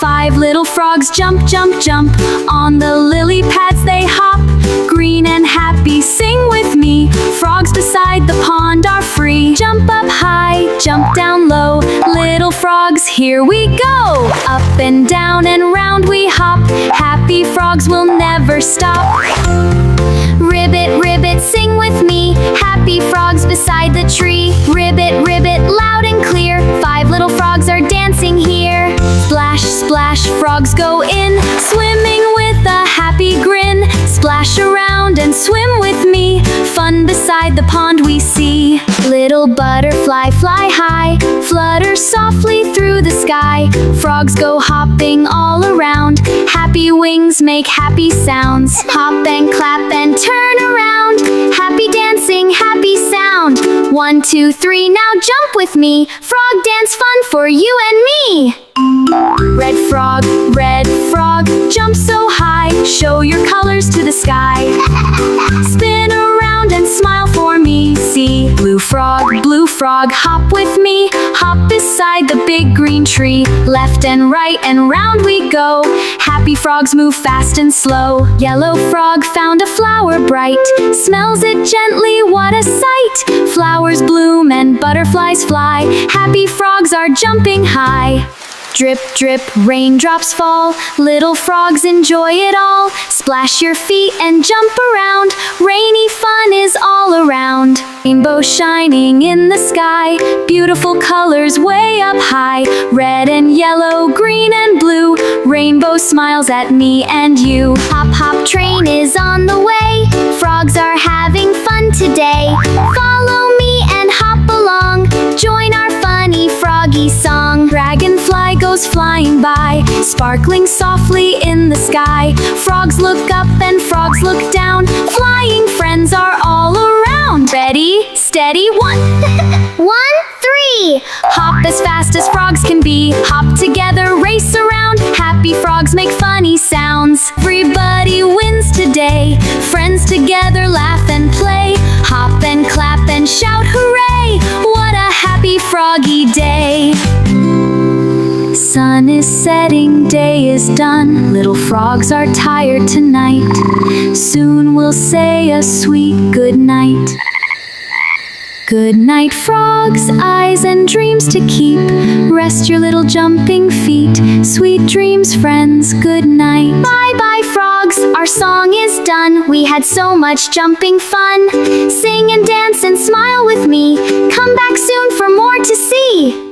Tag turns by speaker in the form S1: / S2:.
S1: 5 little frogs jump, jump, jump. On the lily pads they hop. Green and happy, sing with me. Frogs beside the pond are free. Jump up high, jump down low. Little frogs, here we go. Up and down and round we hop. Happy frogs will never stop. Ribbit, ribbit, sing with me. Happy frogs beside the tree. Ribbit, ribbit, loud and clear. 5 little frogs are dancing here. Splash, splash, frogs go in. Swimming with a happy grin. Splash around and swim with me. Fun beside the pond we see. Little butterfly, fly high. Flutter softly through the sky. Frogs go hopping all around. Happy wings make happy sounds. Hop and clap and turn around. Happy dancing, happy sound. 1, 2, 3, now jump with me. Frog dance fun for you and me. Red frog, jump so high. Show your colors to the sky. Spin around and smile for me. See, blue frog, hop with me. Hop beside the big green tree. Left and right and round we go. Happy frogs move fast and slow. Yellow frog found a flower bright. Smells it gently, what a sight. Flowers bloom and butterflies fly. Happy frogs are jumping high. Drip, drip, raindrops fall. Little frogs enjoy it all. Splash your feet and jump around. Rainy fun is all around. Rainbow shining in the sky. Beautiful colors way up high. Red and yellow, green and blue. Rainbow smiles at me and you. Hop, hop, train is on the way. Frogs are having fun today. Follow me and hop along. Join our funny froggy song. Dragonfly goes flying by, sparkling softly in the sky. Frogs look up and frogs look down. Flying friends are all around. Ready, steady, 1, 1, 3. Hop as fast as frogs can be. Hop together, race around. Happy frogs make funny sounds. Everybody wins today. Friends together laugh and play. Hop and clap and shout hooray. What a happy froggy day. Sun is setting, day is done. Little frogs are tired tonight. Soon we'll say a sweet good night. Good night, frogs, eyes and dreams to keep. Rest your little jumping feet. Sweet dreams, friends, good night. Bye-bye, frogs, our song is done. We had so much jumping fun. Sing and dance and smile with me. Come back soon for more to see.